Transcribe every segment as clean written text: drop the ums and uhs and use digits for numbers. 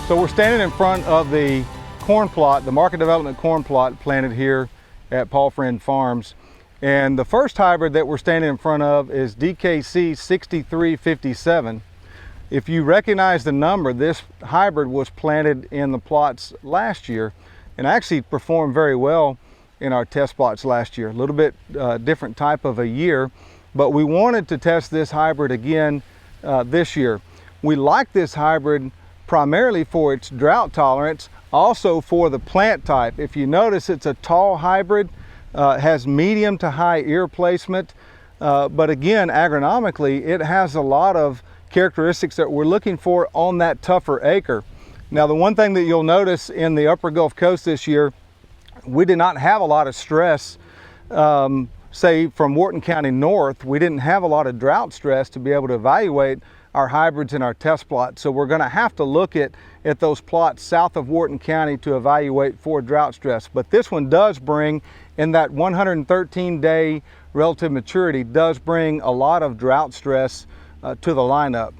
So we're standing in front of the corn plot, the market development corn plot planted here at Paul Friend Farms. And the first hybrid that we're standing in front of is DKC 6357. If you recognize the number, this hybrid was planted in the plots last year and actually performed very well in our test plots last year. A little bit different type of a year, but we wanted to test this hybrid again this year. We like this hybrid primarily for its drought tolerance, also for the plant type. If you notice, it's a tall hybrid, has medium to high ear placement, but again, agronomically, it has a lot of characteristics that we're looking for on that tougher acre. Now, the one thing that you'll notice in the upper Gulf Coast this year, we did not have a lot of stress, say from Wharton County north, we didn't have a lot of drought stress to be able to evaluate our hybrids in our test plot. So we're gonna have to look at those plots south of Wharton County to evaluate for drought stress. But this one does bring, in that 113-day relative maturity, does bring a lot of drought stress to the lineup.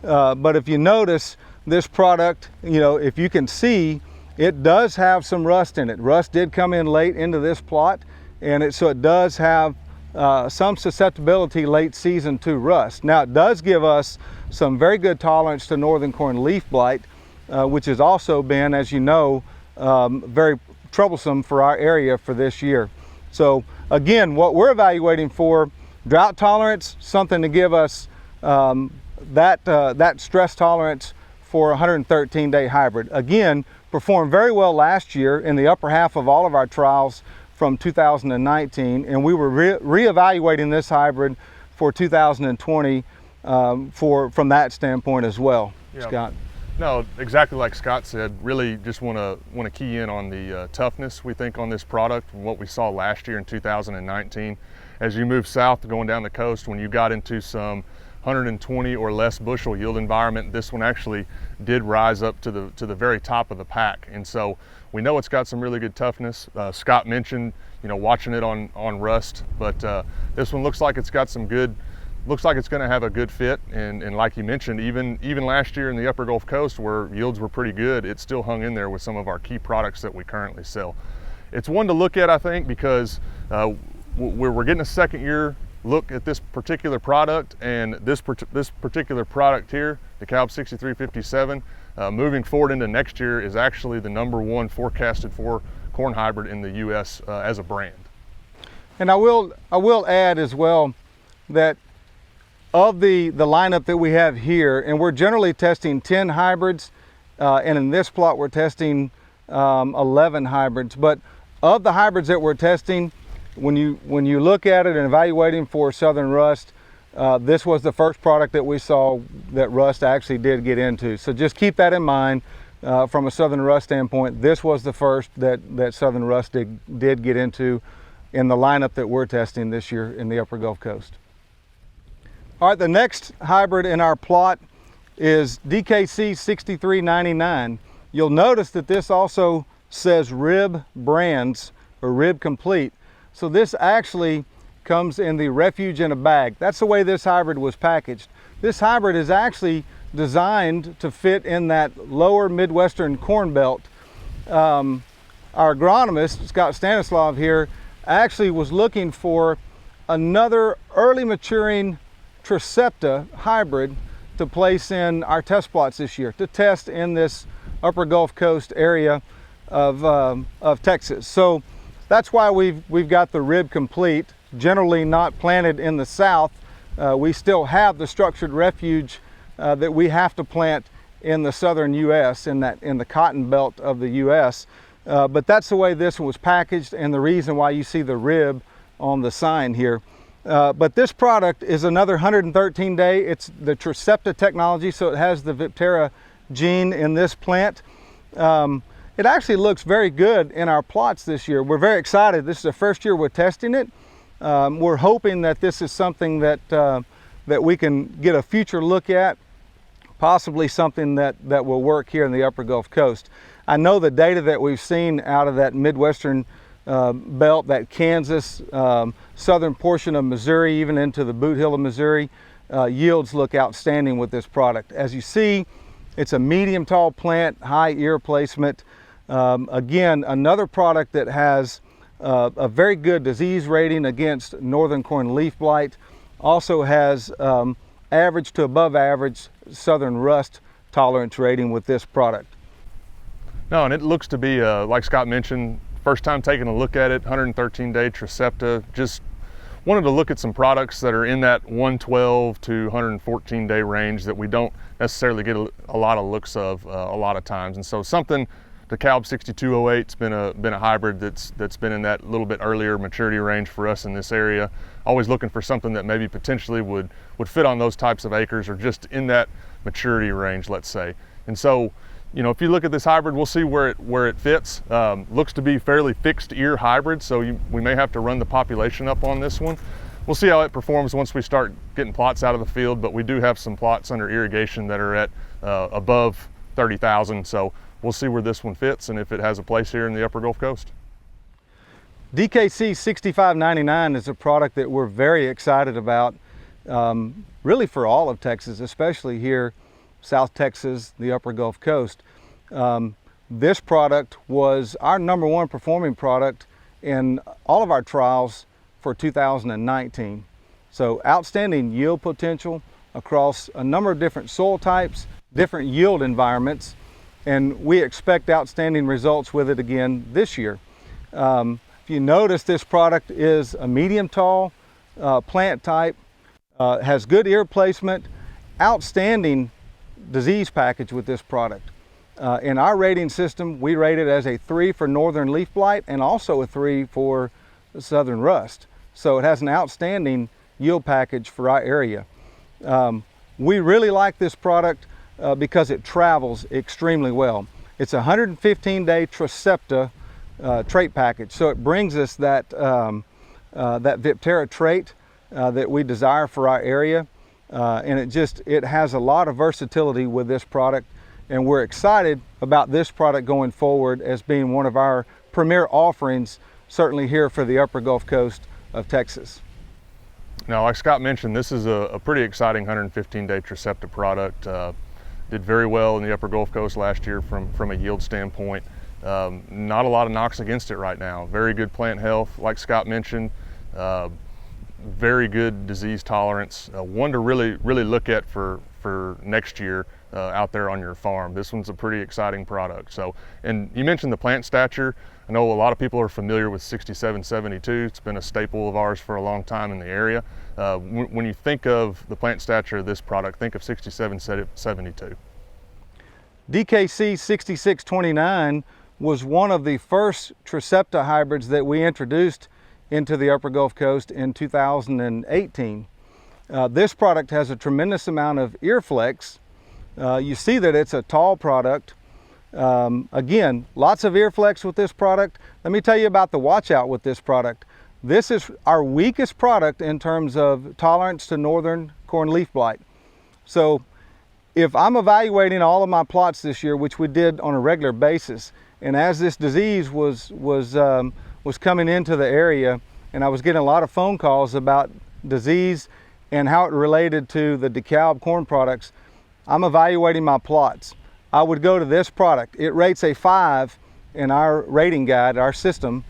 But if you notice, this product, you know, if you can see, it does have some rust in it. Rust did come in late into this plot, and so it does have some susceptibility late season to rust. Now, it does give us some very good tolerance to northern corn leaf blight, which has also been, as you know, very troublesome for our area for this year. So again, what we're evaluating for, drought tolerance, something to give us that stress tolerance for a 113-day hybrid. Again, performed very well last year in the upper half of all of our trials from 2019, and we were reevaluating this hybrid for 2020 from that standpoint as well. Yeah. Scott? No, exactly like Scott said. Really, just want to key in on the toughness we think on this product and what we saw last year in 2019. As you move south, going down the coast, when you got into some 120 or less bushel yield environment, this one actually did rise up to the very top of the pack. And so we know it's got some really good toughness. Scott mentioned, you know, watching it on rust, but this one looks like it's got some good, looks like it's going to have a good fit. And like you mentioned, even last year in the upper Gulf Coast where yields were pretty good, it still hung in there with some of our key products that we currently sell. It's one to look at, I think, because we're getting a second year look at this particular product, and this particular product here, the Dekalb 6357, moving forward into next year is actually the #1 forecasted for corn hybrid in the U.S. As a brand. And I will add as well that of the lineup that we have here, and we're generally testing 10 hybrids, and in this plot we're testing 11 hybrids, but of the hybrids that we're testing, when you look at it and evaluating for southern rust, this was the first product that we saw that rust actually did get into. So just keep that in mind from a southern rust standpoint. This was the first that southern rust did get into in the lineup that we're testing this year in the upper Gulf Coast. All right, the next hybrid in our plot is DKC 6399. You'll notice that this also says Rib Brands or Rib Complete. So this actually comes in the refuge in a bag. That's the way this hybrid was packaged. This hybrid is actually designed to fit in that lower Midwestern corn belt. Our agronomist, Stanislav here, actually was looking for another early maturing Tricepta hybrid to place in our test plots this year, to test in this upper Gulf Coast area of Texas. So that's why we've got the Rib Complete, generally not planted in the south. We still have the structured refuge that we have to plant in the southern U.S., in the cotton belt of the U.S. But that's the way this one was packaged, and the reason why you see the rib on the sign here. But this product is another 113-day. It's the Tricepta technology, so it has the Viptera gene in this plant. It actually looks very good in our plots this year. We're very excited. This is the first year we're testing it. We're hoping that this is something that we can get a future look at, possibly something that will work here in the upper Gulf Coast. I know the data that we've seen out of that Midwestern belt, that Kansas, southern portion of Missouri, even into the Boot Hill of Missouri, yields look outstanding with this product. As you see, It's a medium tall plant, high ear placement. Again, another product that has a very good disease rating against northern corn leaf blight. Also has average to above average southern rust tolerance rating with this product. No, and it looks to be, like Scott mentioned, first time taking a look at it, 113-day Tricepta. Just wanted to look at some products that are in that 112 to 114-day range that we don't necessarily get a lot of looks of a lot of times. And so something, Dekalb 6208's been a hybrid that's been in that little bit earlier maturity range for us in this area. Always looking for something that maybe potentially would fit on those types of acres, or just in that maturity range, let's say. And so, you know, if you look at this hybrid, we'll see where it fits. Looks to be fairly fixed ear hybrid, so we may have to run the population up on this one. We'll see how it performs once we start getting plots out of the field, but we do have some plots under irrigation that are at above 30,000, so we'll see where this one fits and if it has a place here in the Upper Gulf Coast. DKC 6599 is a product that we're very excited about, really for all of Texas, especially here South Texas, the Upper Gulf Coast. This product was our #1 performing product in all of our trials for 2019. So outstanding yield potential across a number of different soil types, different yield environments, and we expect outstanding results with it again this year. If you notice, this product is a medium tall plant type, has good ear placement, outstanding disease package with this product. In our rating system, we rate it as a 3 for northern leaf blight and also a 3 for southern rust. So it has an outstanding yield package for our area. We really like this product because it travels extremely well. It's a 115-day Tricepta trait package, so it brings us that Viptera trait that we desire for our area. And it has a lot of versatility with this product, and we're excited about this product going forward as being one of our premier offerings, certainly here for the Upper Gulf Coast of Texas. Now, like Scott mentioned, this is a pretty exciting 115-day Tricepta product. Did very well in the Upper Gulf Coast last year from a yield standpoint. Not a lot of knocks against it right now. Very good plant health, like Scott mentioned. Very good disease tolerance. One to really look at for next year out there on your farm. This one's a pretty exciting product. So, and you mentioned the plant stature. I know a lot of people are familiar with 6772. It's been a staple of ours for a long time in the area. When you think of the plant stature of this product, think of 6772. DKC 6629 was one of the first Tricepta hybrids that we introduced into the Upper Gulf Coast in 2018. This product has a tremendous amount of ear flex. You see that it's a tall product. Again, lots of ear flex with this product. Let me tell you about the watch out with this product. This is our weakest product in terms of tolerance to northern corn leaf blight. So if I'm evaluating all of my plots this year, which we did on a regular basis, and as this disease was coming into the area, and I was getting a lot of phone calls about disease and how it related to the Dekalb corn products, I'm evaluating my plots. I would go to this product. It rates a 5 in our rating guide, our system.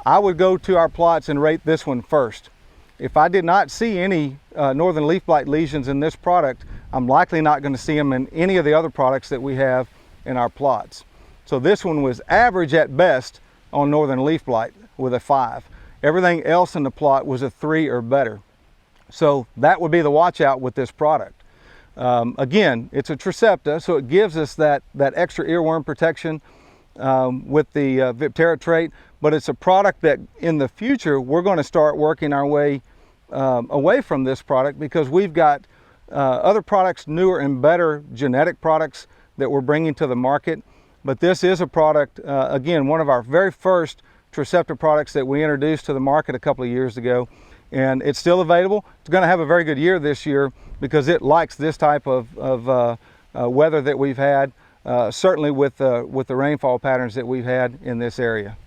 I would go to our plots and rate this one first. If I did not see any northern leaf blight lesions in this product, I'm likely not going to see them in any of the other products that we have in our plots. So this one was average at best on northern leaf blight with a 5. Everything else in the plot was a 3 or better. So that would be the watch out with this product. Again, it's a Tricepta, so it gives us that extra earworm protection with the Viptera trait, but it's a product that in the future we're going to start working our way away from this product, because we've got other products, newer and better genetic products that we're bringing to the market. But this is a product, again, one of our very first Tricepta products that we introduced to the market a couple of years ago, and it's still available. It's going to have a very good year this year because it likes this type of weather that we've had, certainly with the rainfall patterns that we've had in this area.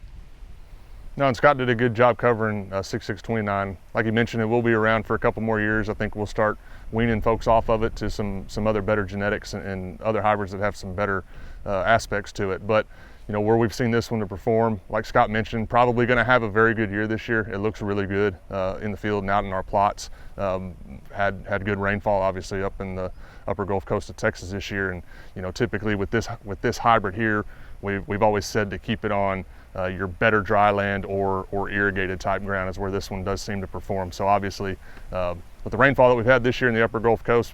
No, and Scott did a good job covering 6629. Like he mentioned, it will be around for a couple more years. I think we'll start weaning folks off of it to some other better genetics and other hybrids that have some better aspects to it. But you know, where we've seen this one to perform, like Scott mentioned, probably going to have a very good year this year. It looks really good in the field and out in our plots. Had good rainfall, obviously, up in the upper Gulf Coast of Texas this year. And you know, typically with this hybrid here, we've always said to keep it on your better dry land or irrigated type ground is where this one does seem to perform. So obviously, with the rainfall that we've had this year in the upper Gulf Coast,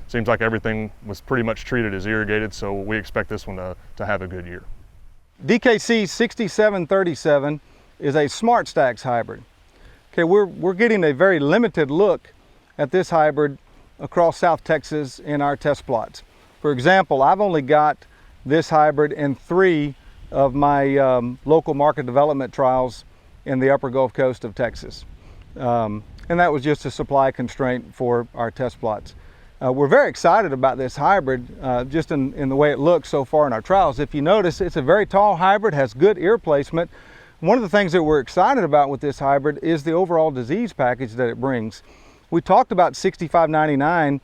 seems like everything was pretty much treated as irrigated. So we expect this one to have a good year. DKC 6737 is a Smart Stacks hybrid. Okay, we're getting a very limited look at this hybrid across South Texas in our test plots. For example, I've only got this hybrid in 3 of my local market development trials in the upper Gulf Coast of Texas. And that was just a supply constraint for our test plots. We're very excited about this hybrid just in the way it looks so far in our trials. If you notice, it's a very tall hybrid, has good ear placement. One of the things that we're excited about with this hybrid is the overall disease package that it brings. We talked about 6599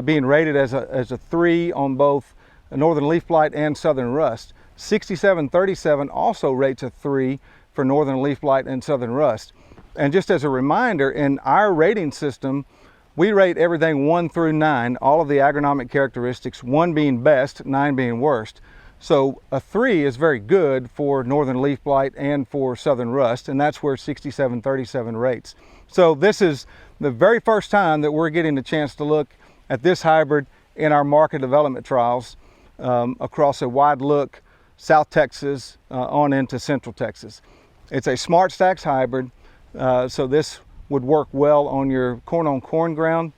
being rated as a 3 on both northern leaf blight and southern rust. 6737 also rates a 3 for northern leaf blight and southern rust. And just as a reminder, in our rating system, we rate everything 1 through 9, all of the agronomic characteristics, 1 being best, 9 being worst. So a 3 is very good for northern leaf blight and for southern rust, and that's where 6737 rates. So this is the very first time that we're getting a chance to look at this hybrid in our market development trials across a wide look, South Texas on into Central Texas. It's a Smart Stacks hybrid, so this would work well on your corn ground.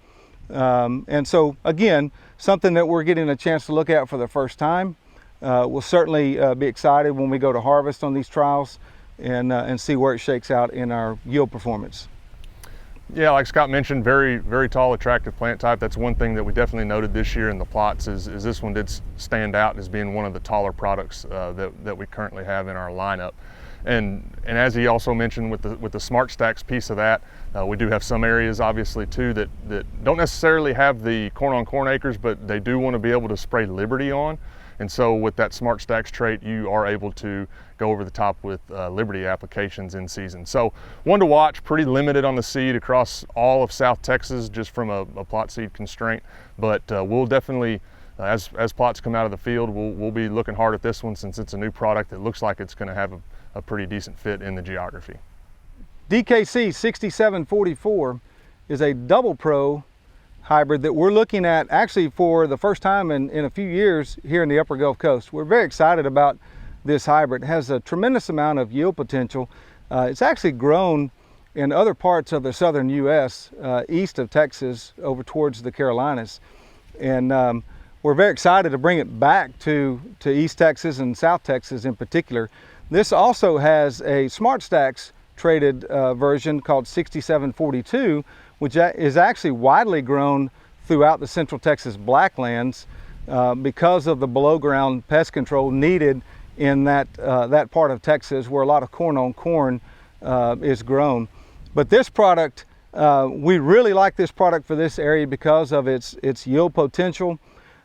And so again, something that we're getting a chance to look at for the first time. We'll certainly be excited when we go to harvest on these trials and see where it shakes out in our yield performance. Yeah, like Scott mentioned, very, very tall, attractive plant type. That's one thing that we definitely noted this year in the plots is this one did stand out as being one of the taller products that we currently have in our lineup. And as he also mentioned with the Smart Stacks piece of that, we do have some areas obviously too that don't necessarily have the corn on corn acres, but they do want to be able to spray Liberty on. And so with that Smart Stacks trait, you are able to go over the top with Liberty applications in season. So one to watch, pretty limited on the seed across all of South Texas just from a plot seed constraint. But we'll definitely, as plots come out of the field, we'll be looking hard at this one since it's a new product that looks like it's going to have a pretty decent fit in the geography. DKC 6744 is a double pro hybrid that we're looking at actually for the first time in a few years here in the upper Gulf Coast. We're very excited about this hybrid. It has a tremendous amount of yield potential. It's actually grown in other parts of the southern U.S., east of Texas, over towards the Carolinas. And we're very excited to bring it back to East Texas and South Texas in particular. This also has a Smart Stacks traded version called 6742, which is actually widely grown throughout the Central Texas blacklands because of the below ground pest control needed in that part of Texas where a lot of corn on corn is grown. But this product, we really like this product for this area because of its yield potential.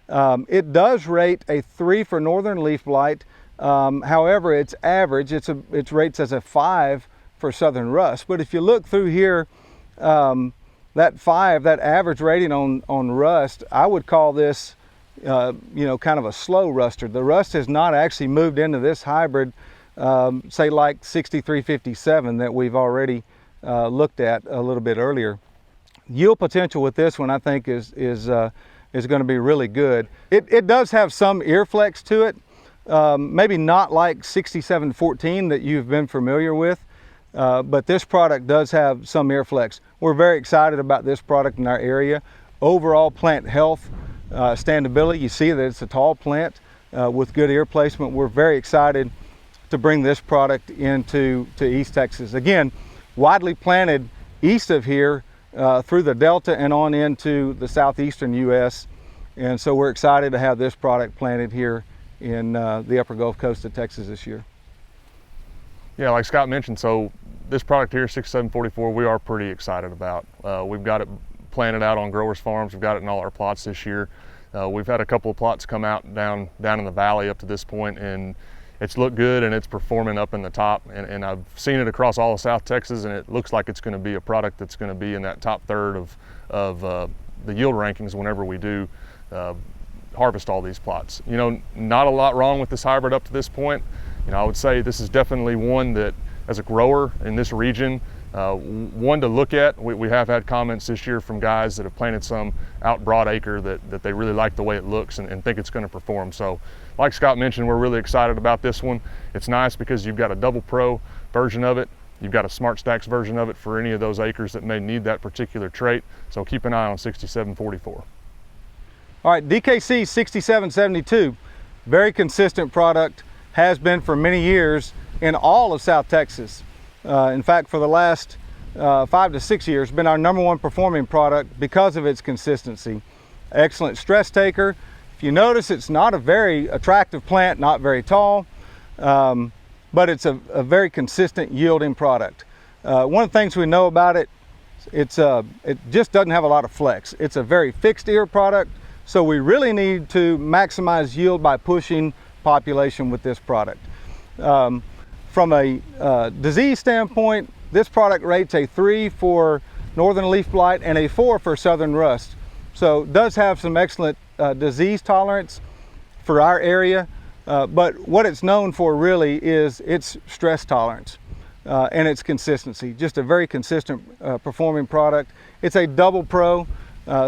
It does rate a 3 for northern leaf blight. However, it's average, it rates as a 5 for southern rust. But if you look through here, that 5, that average rating on rust, I would call this kind of a slow ruster. The rust has not actually moved into this hybrid, say like 6357 that we've already looked at a little bit earlier. Yield potential with this one, I think, is going to be really good. It does have some ear flex to it, maybe not like 6714 that you've been familiar with, but this product does have some ear flex. We're very excited about this product in our area. Overall plant health, standability, you see that it's a tall plant with good ear placement. We're very excited to bring this product into East Texas. Again, widely planted east of here through the Delta and on into the southeastern U.S. And so we're excited to have this product planted here in the upper Gulf Coast of Texas this year. Yeah, like Scott mentioned, so this product here, 6744, we are pretty excited about. We've got it planted out on growers' farms. We've got it in all our plots this year. We've had a couple of plots come out down in the valley up to this point, and it's looked good and it's performing up in the top. And I've seen it across all of South Texas, and it looks like it's going to be a product that's going to be in that top third of the yield rankings whenever we do harvest all these plots. You know, not a lot wrong with this hybrid up to this point. You know, I would say this is definitely one that, as a grower in this region, one to look at. We have had comments this year from guys that have planted some out broad acre that they really like the way it looks and think it's going to perform. So, like Scott mentioned, we're really excited about this one. It's nice because you've got a double pro version of it. You've got a Smart Stacks version of it for any of those acres that may need that particular trait. So keep an eye on 6744. All right, DKC 6772, very consistent product, has been for many years in all of South Texas. In fact, for the last 5 to 6 years, been our #1 performing product because of its consistency. Excellent stress taker. If you notice, it's not a very attractive plant, not very tall, but it's a very consistent yielding product. One of the things we know about it, it just doesn't have a lot of flex. It's a very fixed ear product, so we really need to maximize yield by pushing population with this product. From a disease standpoint, this product rates a 3 for northern leaf blight and a 4 for southern rust. So it does have some excellent disease tolerance for our area, but what it's known for really is its stress tolerance and its consistency. Just a very consistent performing product. It's a double pro,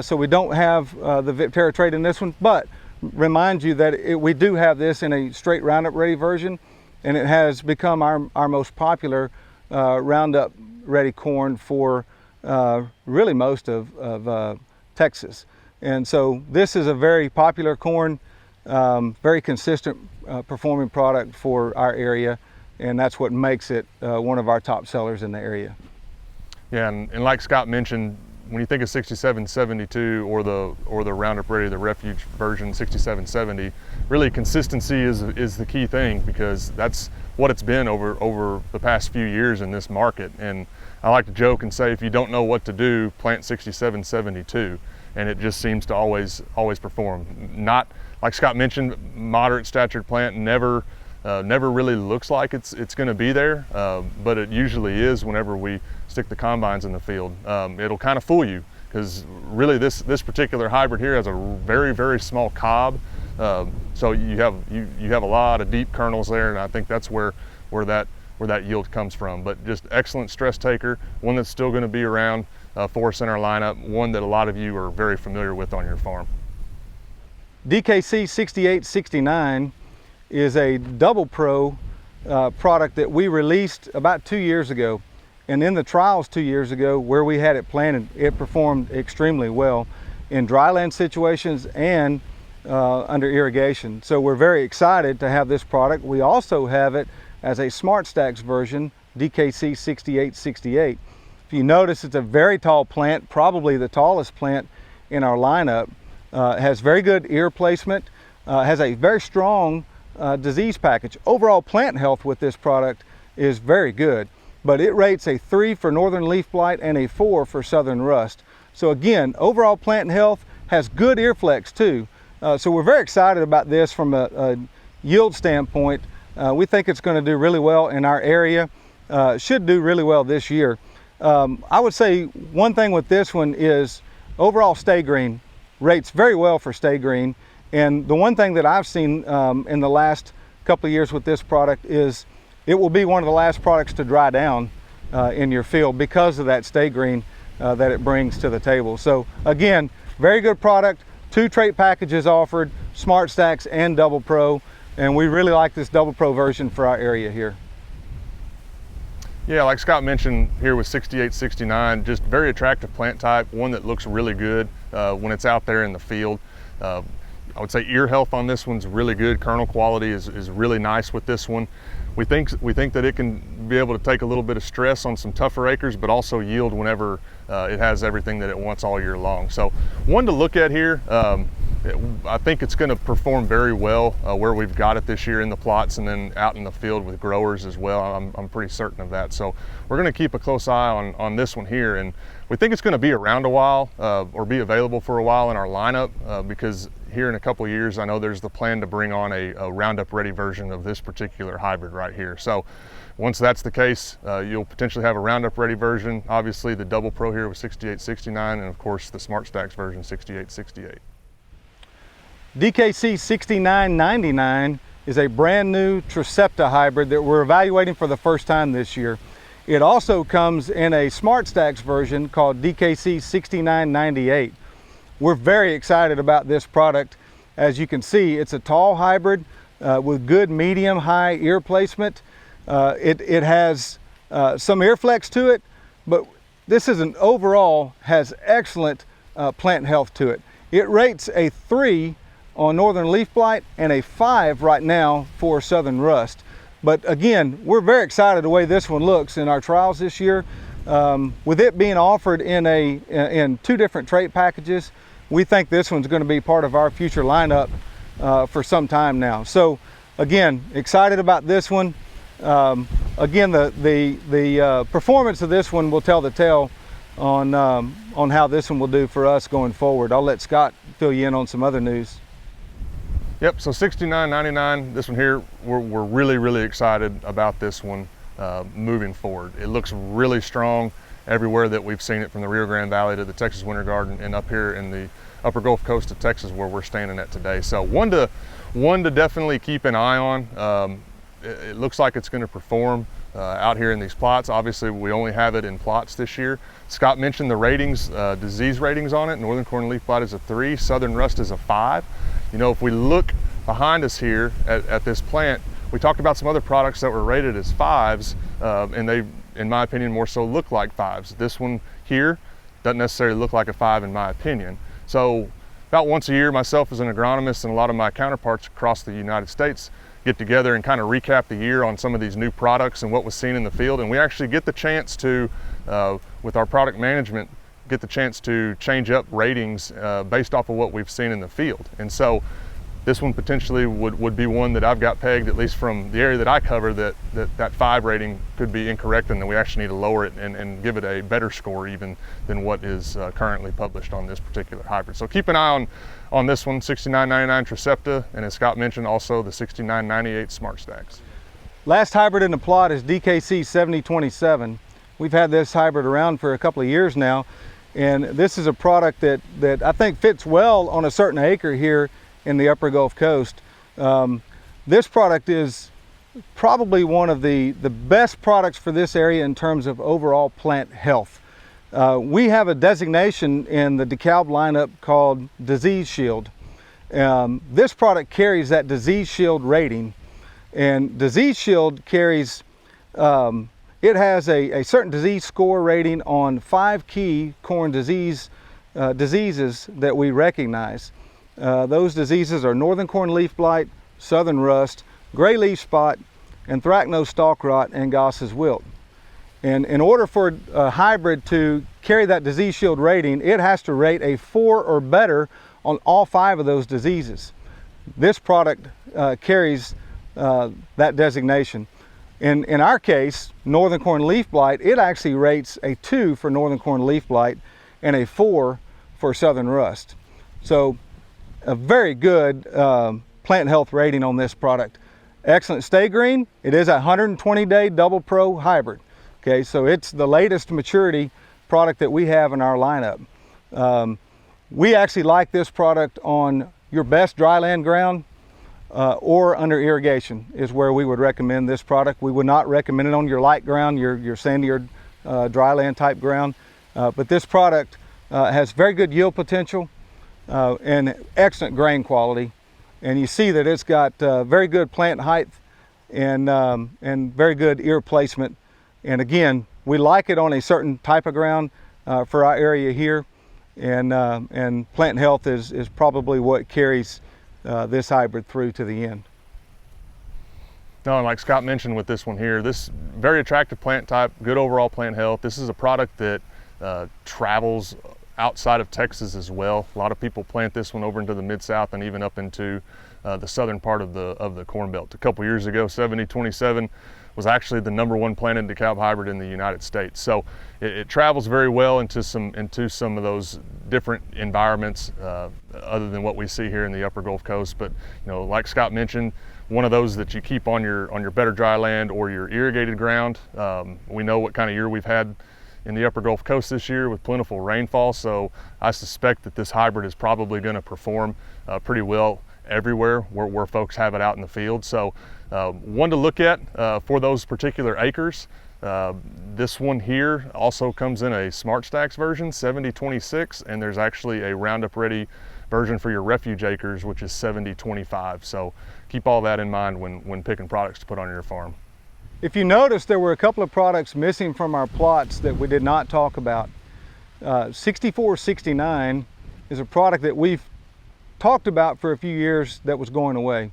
so we don't have the Viptera trait in this one, but remind you that we do have this in a straight Roundup Ready version, and it has become our most popular Roundup Ready corn for really most of Texas. And so this is a very popular corn, very consistent performing product for our area, and that's what makes it one of our top sellers in the area. Yeah, and like Scott mentioned, when you think of 6772 or the Roundup Ready, the refuge version 6770, really consistency is the key thing, because that's what it's been over the past few years in this market. And I like to joke and say, if you don't know what to do, plant 6772, and it just seems to always perform. Not, like Scott mentioned, moderate statured plant never really looks like it's going to be there, but it usually is whenever we stick the combines in the field. It'll kind of fool you, because really this particular hybrid here has a very small cob, so you have a lot of deep kernels there, and I think that's where that yield comes from. But just excellent stress taker, one that's still going to be around for us in our lineup, one that a lot of you are very familiar with on your farm. DKC 6869 is a double pro product that we released about 2 years ago. And in the trials 2 years ago, where we had it planted, it performed extremely well in dryland situations and under irrigation. So we're very excited to have this product. We also have it as a Smart Stacks version, DKC 6868. If you notice, it's a very tall plant, probably the tallest plant in our lineup. Has very good ear placement, has a very strong disease package. Overall plant health with this product is very good, but it rates a 3 for northern leaf blight and a 4 for southern rust. So again, overall plant health, has good ear flex too. So we're very excited about this from a yield standpoint. We think it's going to do really well in our area, should do really well this year. I would say one thing with this one is overall stay green, rates very well for stay green. And the one thing that I've seen in the last couple of years with this product is it will be one of the last products to dry down in your field because of that stay green that it brings to the table. So again, very good product, 2 trait packages offered, Smart Stacks and Double Pro, and we really like this Double Pro version for our area here. Yeah, like Scott mentioned here with 6869, just very attractive plant type, one that looks really good when it's out there in the field. I would say ear health on this one's really good. Kernel quality is really nice with this one. We think that it can be able to take a little bit of stress on some tougher acres, but also yield whenever it has everything that it wants all year long. So one to look at here. I think it's going to perform very well where we've got it this year in the plots and then out in the field with growers as well. I'm pretty certain of that. So we're going to keep a close eye on this one here, and we think it's going to be around a while or be available for a while in our lineup because here in a couple of years, I know there's the plan to bring on a Roundup ready version of this particular hybrid right here. So once that's the case, you'll potentially have a Roundup ready version, obviously the Double Pro here with 6869, and of course the Smart Stacks version 6868. DKC 6999 is a brand new Tricepta hybrid that we're evaluating for the first time this year. It also comes in a Smart Stacks version called DKC 6998. We're very excited about this product. As you can see, it's a tall hybrid with good medium high ear placement. It has some ear flex to it, but this is an overall has excellent plant health to it. It rates a 3 on northern leaf blight and a 5 right now for southern rust. But again, we're very excited the way this one looks in our trials this year. With it being offered in 2 different trait packages, we think this one's going to be part of our future lineup for some time now. So again, excited about this one. Again, the performance of this one will tell the tale on how this one will do for us going forward. I'll let Scott fill you in on some other news. Yep, so 6999, this one here, we're really excited about this one moving forward. It looks really strong everywhere that we've seen it, from the Rio Grande Valley to the Texas Winter Garden and up here in the upper Gulf Coast of Texas where we're standing at today. So one to definitely keep an eye on. It looks like it's going to perform out here in these plots. Obviously, we only have it in plots this year. Scott mentioned the ratings, disease ratings on it. Northern corn leaf blight is a 3, southern rust is a 5. You know, if we look behind us here at this plant, we talked about some other products that were rated as 5s, and they, in my opinion, more so look like 5s. This one here doesn't necessarily look like a 5 in my opinion. So about once a year, myself as an agronomist and a lot of my counterparts across the United States get together and kind of recap the year on some of these new products and what was seen in the field. And we actually get the chance to, with our product management, get the chance to change up ratings based off of what we've seen in the field. And so this one potentially would be one that I've got pegged, at least from the area that I cover, that 5 rating could be incorrect, and that we actually need to lower it and give it a better score even than what is currently published on this particular hybrid. So keep an eye on this one, 6999 Tricepta, and as Scott mentioned, also the 6998 Smart Stacks. Last hybrid in the plot is DKC 7027. We've had this hybrid around for a couple of years now, and this is a product that I think fits well on a certain acre here in the upper Gulf Coast. This product is probably one of the best products for this area in terms of overall plant health. We have a designation in the Dekalb lineup called Disease Shield. This product carries that Disease Shield rating, and Disease Shield carries, it has a certain disease score rating on 5 key corn diseases that we recognize. Those diseases are northern corn leaf blight, southern rust, gray leaf spot, anthracnose stalk rot, and Goss's wilt. And in order for a hybrid to carry that disease shield rating, it has to rate a 4 or better on all 5 of those diseases. This product carries that designation. In our case, northern corn leaf blight, it actually rates a 2 for northern corn leaf blight and a 4 for southern rust. So a very good plant health rating on this product. Excellent stay green. It is a 120-day Double Pro hybrid. Okay, so it's the latest maturity product that we have in our lineup. We actually like this product on your best dryland ground or under irrigation is where we would recommend this product. We would not recommend it on your light ground, your sandy or dryland type ground. But this product has very good yield potential and excellent grain quality. And you see that it's got very good plant height and very good ear placement. And again, we like it on a certain type of ground for our area here. And plant health is probably what carries this hybrid through to the end. No, and like Scott mentioned with this one here, this very attractive plant type, good overall plant health. This is a product that travels outside of Texas as well. A lot of people plant this one over into the Mid-South and even up into the southern part of the Corn Belt. A couple years ago, 7027 was actually the #1 planted Dekalb hybrid in the United States. So it travels very well into some of those different environments other than what we see here in the upper Gulf Coast. But like Scott mentioned, one of those that you keep on your better dry land or your irrigated ground. We know what kind of year we've had in the upper Gulf Coast this year with plentiful rainfall, so I suspect that this hybrid is probably going to perform pretty well everywhere where folks have it out in the field. So one to look at for those particular acres. This one here also comes in a Smart Stacks version, 7026, and there's actually a Roundup Ready version for your refuge acres, which is 7025. So keep all that in mind when picking products to put on your farm. If you notice, there were a couple of products missing from our plots that we did not talk about. 6469 is a product that we've talked about for a few years that was going away.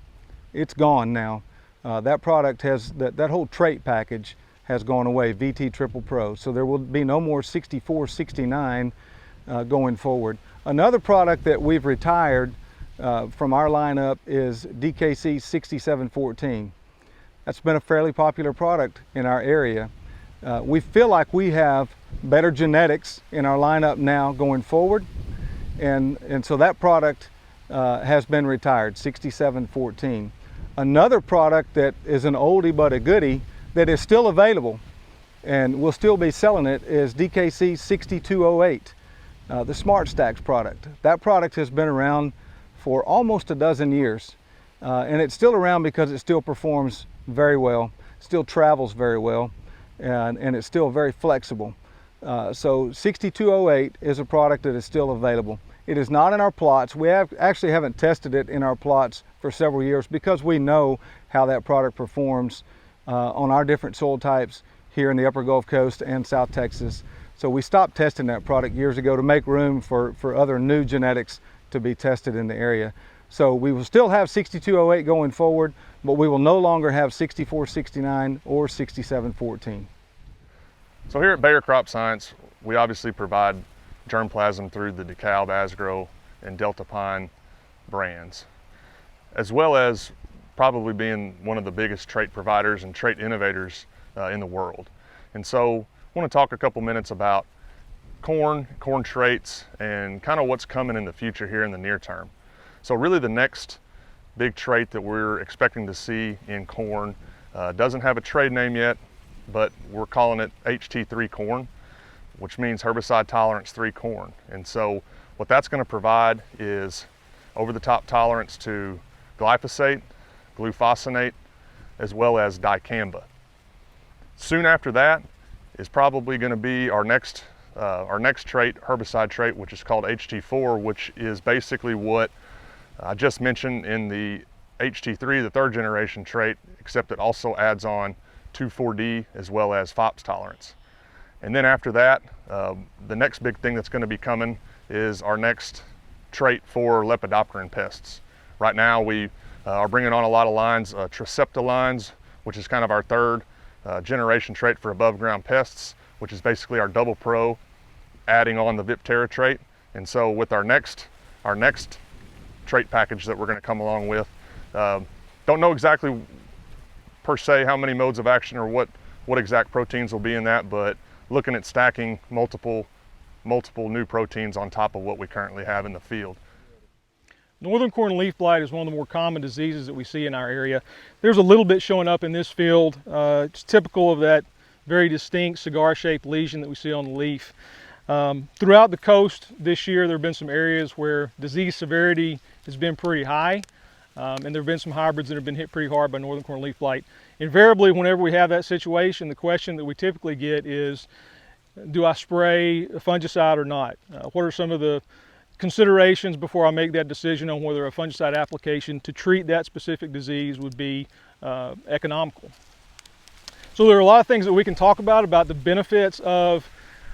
It's gone now. That product has, that whole trait package has gone away, VT Triple Pro. So there will be no more 6469 going forward. Another product that we've retired from our lineup is DKC 6714. That's been a fairly popular product in our area. We feel like we have better genetics in our lineup now going forward. And so that product has been retired, 6714. Another product that is an oldie but a goodie that is still available and we'll still be selling it is DKC 6208, the Smart Stacks product. That product has been around for almost a dozen years. And it's still around because it still performs very well, still travels very well, and it's still very flexible. So 6208 is a product that is still available. It is not in our plots. We actually haven't tested it in our plots for several years because we know how that product performs on our different soil types here in the upper Gulf Coast and South Texas. So we stopped testing that product years ago to make room for other new genetics to be tested in the area. So we will still have 6208 going forward, but we will no longer have 6469 or 6714. So here at Bayer Crop Science, we obviously provide germplasm through the Dekalb, Asgrow, and Delta Pine brands, as well as probably being one of the biggest trait providers and trait innovators in the world. And so I want to talk a couple minutes about corn traits, and kind of what's coming in the future here in the near term. So really the next big trait that we're expecting to see in corn doesn't have a trade name yet, but we're calling it HT3 corn, which means herbicide tolerance 3 corn. And so what that's going to provide is over-the-top tolerance to glyphosate, glufosinate, as well as dicamba. Soon after that is probably going to be our next trait, herbicide trait, which is called HT4, which is basically what I just mentioned in the HT3, the 3rd generation trait, except it also adds on 2,4-D as well as FOPS tolerance. And then after that, the next big thing that's going to be coming is our next trait for lepidopteran pests. Right now we are bringing on a lot of lines, Tricepta lines, which is kind of our 3rd generation trait for above ground pests, which is basically our double pro adding on the Viptera trait. And so with our next trait package that we're going to come along with, don't know exactly per se how many modes of action or what exact proteins will be in that, but looking at stacking multiple new proteins on top of what we currently have in the field. Northern corn leaf blight is one of the more common diseases that we see in our area. There's a little bit showing up in this field. It's typical of that very distinct cigar-shaped lesion that we see on the leaf. Throughout the coast this year, there have been some areas where disease severity has been pretty high, and there have been some hybrids that have been hit pretty hard by northern corn leaf blight. Invariably, whenever we have that situation, the question that we typically get is, do I spray a fungicide or not? What are some of the considerations before I make that decision on whether a fungicide application to treat that specific disease would be economical? So there are a lot of things that we can talk about the benefits of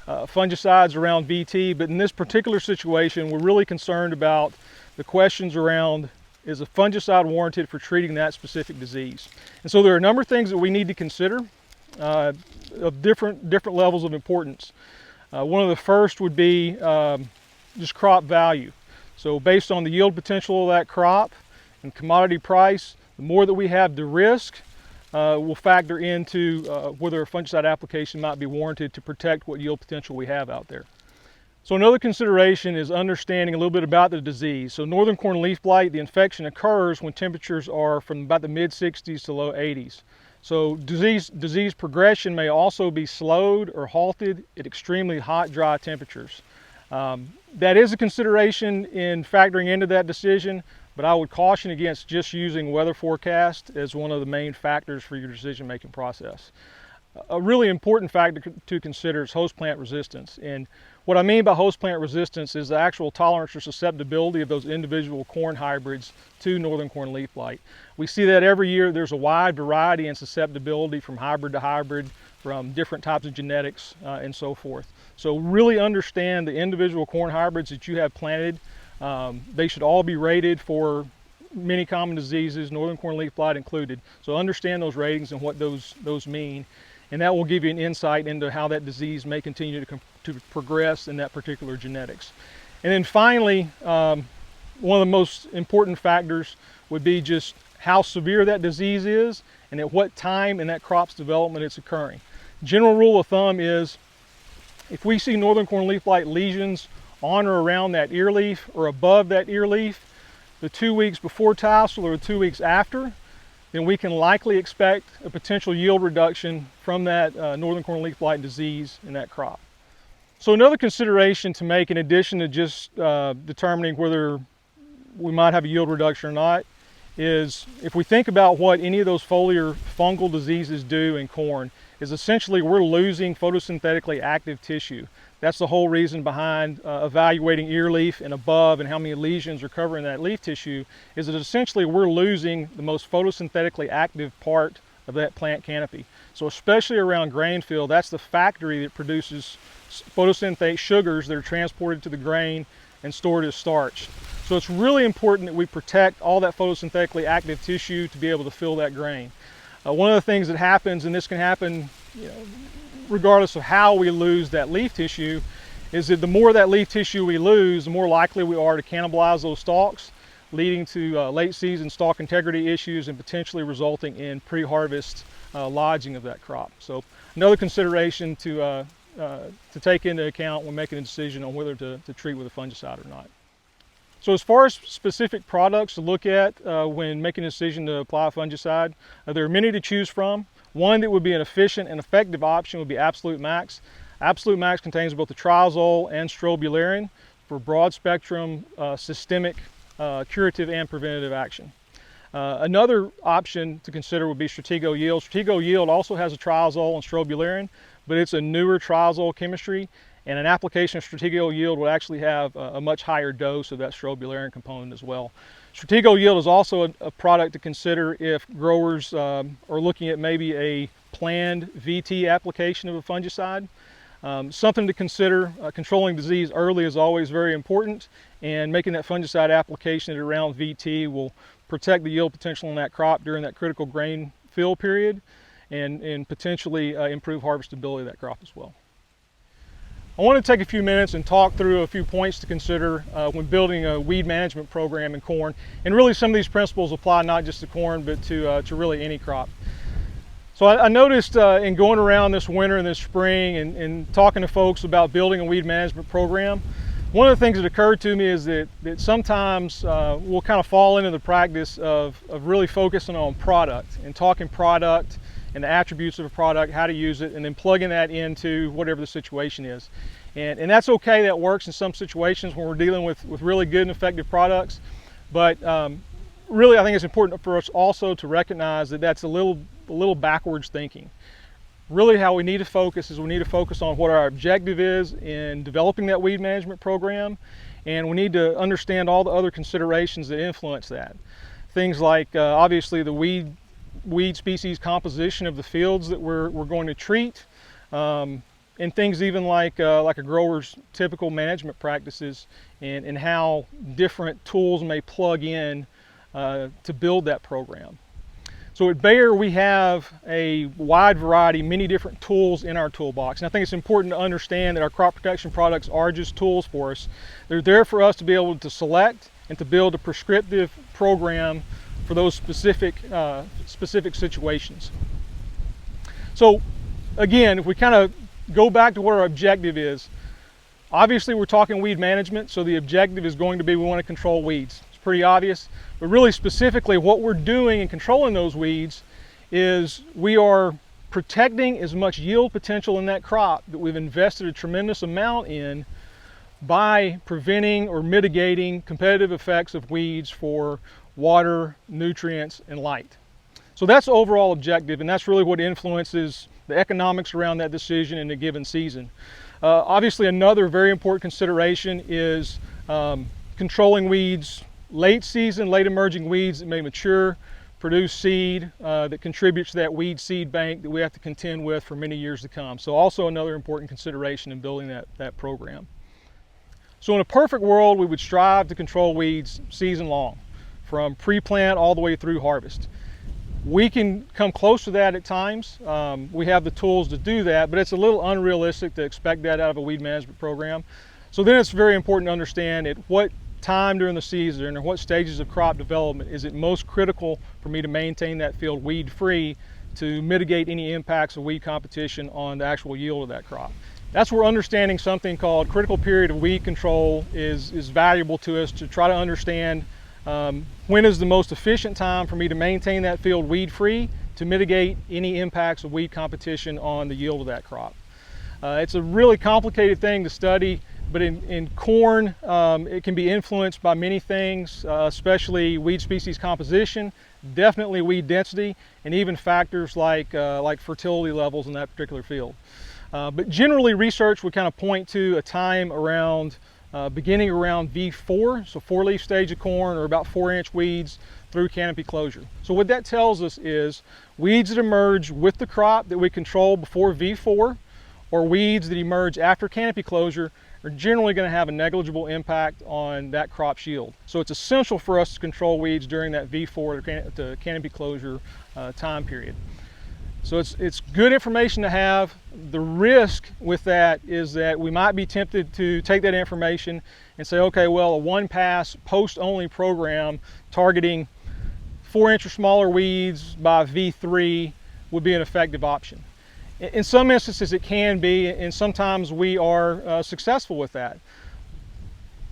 fungicides around VT, but in this particular situation, we're really concerned about the questions around, is a fungicide warranted for treating that specific disease? And so there are a number of things that we need to consider of different levels of importance. One of the first would be just crop value. So based on the yield potential of that crop and commodity price, the more that we have to risk will factor into whether a fungicide application might be warranted to protect what yield potential we have out there. So another consideration is understanding a little bit about the disease. So northern corn leaf blight, the infection occurs when temperatures are from about the mid 60s to low 80s. So disease progression may also be slowed or halted at extremely hot, dry temperatures. That is a consideration in factoring into that decision, but I would caution against just using weather forecast as one of the main factors for your decision-making process. A really important factor to consider is host plant resistance. And what I mean by host plant resistance is the actual tolerance or susceptibility of those individual corn hybrids to northern corn leaf blight. We see that every year. There's a wide variety in susceptibility from hybrid to hybrid, from different types of genetics and so forth. So really understand the individual corn hybrids that you have planted. They should all be rated for many common diseases, northern corn leaf blight included. So understand those ratings and what those mean, and that will give you an insight into how that disease may continue to progress in that particular genetics. And then finally, one of the most important factors would be just how severe that disease is and at what time in that crop's development it's occurring. General rule of thumb is if we see northern corn leaf blight lesions on or around that ear leaf or above that ear leaf the 2 weeks before tassel or the 2 weeks after, then we can likely expect a potential yield reduction from that northern corn leaf blight disease in that crop. So another consideration to make, in addition to just determining whether we might have a yield reduction or not, is if we think about what any of those foliar fungal diseases do in corn, is essentially we're losing photosynthetically active tissue. That's the whole reason behind evaluating ear leaf and above and how many lesions are covering that leaf tissue, is that essentially we're losing the most photosynthetically active part of that plant canopy. So especially around grain field, that's the factory that produces photosynthetic sugars that are transported to the grain and stored as starch. So it's really important that we protect all that photosynthetically active tissue to be able to fill that grain. One of the things that happens, and this can happen regardless of how we lose that leaf tissue, is that the more that leaf tissue we lose, the more likely we are to cannibalize those stalks, leading to late season stalk integrity issues and potentially resulting in pre-harvest lodging of that crop. So another consideration to take into account when making a decision on whether to treat with a fungicide or not. So as far as specific products to look at when making a decision to apply a fungicide, there are many to choose from. One that would be an efficient and effective option would be Absolute Max. Absolute Max contains both the triazole and strobilurin for broad spectrum systemic curative and preventative action. Another option to consider would be Stratego Yield. Stratego Yield also has a triazole and strobilurin, but it's a newer triazole chemistry, and an application of Stratego Yield will actually have a much higher dose of that strobilurin component as well. Stratego Yield is also a product to consider if growers are looking at maybe a planned VT application of a fungicide. Something to consider, controlling disease early is always very important, and making that fungicide application at around VT will protect the yield potential in that crop during that critical grain fill period, and potentially improve harvestability of that crop as well. I want to take a few minutes and talk through a few points to consider when building a weed management program in corn. And really some of these principles apply not just to corn, but to really any crop. So I noticed in going around this winter and this spring and talking to folks about building a weed management program, one of the things that occurred to me is that sometimes we'll kind of fall into the practice of really focusing on product and talking product and the attributes of a product, how to use it, and then plugging that into whatever the situation is. And that's okay, that works in some situations when we're dealing with really good and effective products. But really I think it's important for us also to recognize that that's a little backwards thinking. Really how we need to focus is we need to focus on what our objective is in developing that weed management program, and we need to understand all the other considerations that influence that. Things like obviously the weed species composition of the fields that we're going to treat, and things even like a grower's typical management practices and how different tools may plug in to build that program. So at Bayer, we have a wide variety, many different tools in our toolbox. And I think it's important to understand that our crop protection products are just tools for us. They're there for us to be able to select and to build a prescriptive program for those specific situations. So again, if we kind of go back to what our objective is, obviously we're talking weed management, so the objective is going to be we want to control weeds. It's pretty obvious, but really specifically what we're doing in controlling those weeds is we are protecting as much yield potential in that crop that we've invested a tremendous amount in by preventing or mitigating competitive effects of weeds for water, nutrients, and light. So that's the overall objective, and that's really what influences the economics around that decision in a given season. Obviously, another very important consideration is controlling weeds late season, late emerging weeds that may mature, produce seed that contributes to that weed seed bank that we have to contend with for many years to come. So also another important consideration in building that program. So in a perfect world, we would strive to control weeds season long, from pre-plant all the way through harvest. We can come close to that at times. We have the tools to do that, but it's a little unrealistic to expect that out of a weed management program. So then it's very important to understand at what time during the season or what stages of crop development is it most critical for me to maintain that field weed-free to mitigate any impacts of weed competition on the actual yield of that crop. That's where understanding something called critical period of weed control is valuable to us, to try to understand when is the most efficient time for me to maintain that field weed-free to mitigate any impacts of weed competition on the yield of that crop. It's a really complicated thing to study, but in corn, it can be influenced by many things, especially weed species composition, definitely weed density, and even factors like fertility levels in that particular field. But generally, research would kind of point to a time around beginning around V4, so 4-leaf stage of corn, or about 4-inch weeds through canopy closure. So what that tells us is weeds that emerge with the crop that we control before V4, or weeds that emerge after canopy closure, are generally going to have a negligible impact on that crop's yield. So it's essential for us to control weeds during that V4 to canopy closure time period. So it's good information to have. The risk with that is that we might be tempted to take that information and say, okay, well, a one-pass post-only program targeting 4-inch or smaller weeds by V3 would be an effective option. In some instances it can be, and sometimes we are successful with that.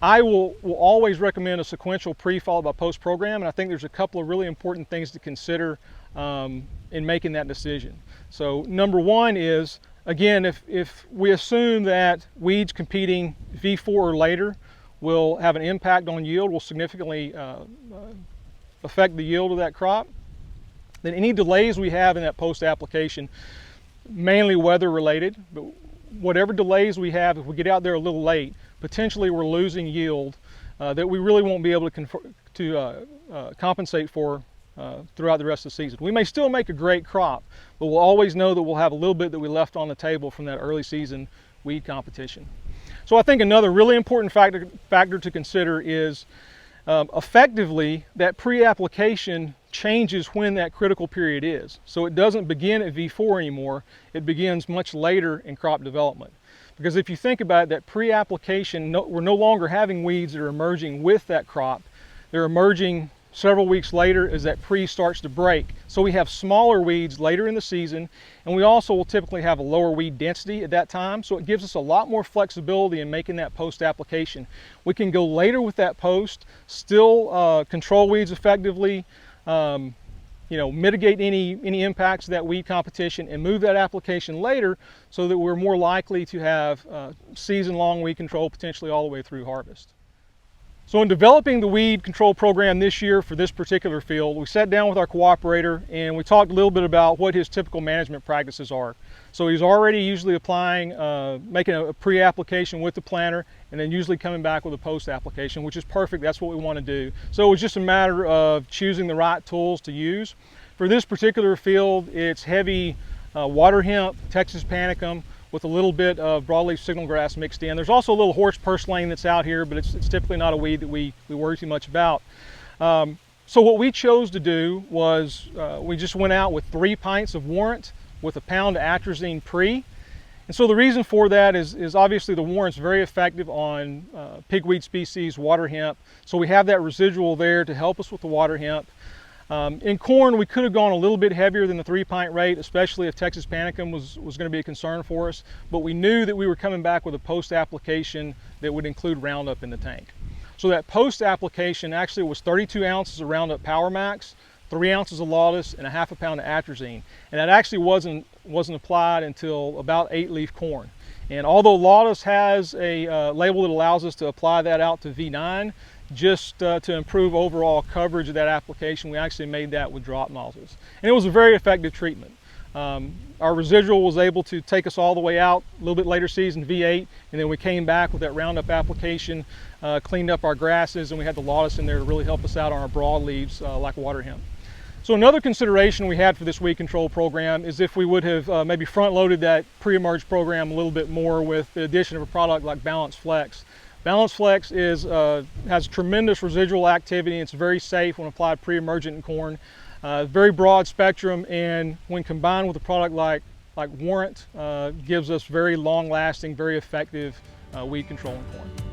I will always recommend a sequential pre followed by post program, and I think there's a couple of really important things to consider in making that decision. So number one is, again, if we assume that weeds competing V4 or later will have an impact on yield, will significantly affect the yield of that crop, then any delays we have in that post application, mainly weather related, but whatever delays we have, if we get out there a little late, potentially we're losing yield that we really won't be able to compensate for throughout the rest of the season. We may still make a great crop, but we'll always know that we'll have a little bit that we left on the table from that early season weed competition. So I think another really important factor to consider is effectively that pre-application changes when that critical period is. So it doesn't begin at V4 anymore, it begins much later in crop development. Because if you think about it, that pre-application, we're no longer having weeds that are emerging with that crop. They're emerging several weeks later as that pre starts to break. So we have smaller weeds later in the season, and we also will typically have a lower weed density at that time. So it gives us a lot more flexibility in making that post application. We can go later with that post, still control weeds effectively, mitigate any impacts of that weed competition, and move that application later so that we're more likely to have season-long weed control potentially all the way through harvest. So in developing the weed control program this year for this particular field, we sat down with our cooperator and we talked a little bit about what his typical management practices are. So he's already usually applying, making a pre-application with the planter, and then usually coming back with a post-application, which is perfect. That's what we want to do. So it was just a matter of choosing the right tools to use. For this particular field, it's heavy water hemp, Texas panicum, with a little bit of broadleaf signal grass mixed in. There's also a little horse purslane that's out here, but it's typically not a weed that we worry too much about. So what we chose to do was we just went out with 3 pints of Warrant with a pound of atrazine pre. And so the reason for that is obviously the Warrant's very effective on pigweed species, water hemp. So we have that residual there to help us with the water hemp. In corn, we could have gone a little bit heavier than the 3-pint rate, especially if Texas panicum was going to be a concern for us. But we knew that we were coming back with a post-application that would include Roundup in the tank. So that post-application actually was 32 ounces of Roundup Power Max, 3 ounces of Lautus, and a half a pound of atrazine. And that actually wasn't applied until about 8-leaf corn. And although Lautus has a label that allows us to apply that out to V9, just to improve overall coverage of that application, we actually made that with drop nozzles. And it was a very effective treatment. Our residual was able to take us all the way out a little bit later season, V8, and then we came back with that Roundup application, cleaned up our grasses, and we had the Lautus in there to really help us out on our broadleaves like water hemp. So another consideration we had for this weed control program is if we would have maybe front-loaded that pre-emerge program a little bit more with the addition of a product like Balance Flex. Balance Flex has tremendous residual activity. It's very safe when applied pre-emergent in corn. Very broad spectrum, and when combined with a product like Warrant, gives us very long-lasting, very effective weed control in corn.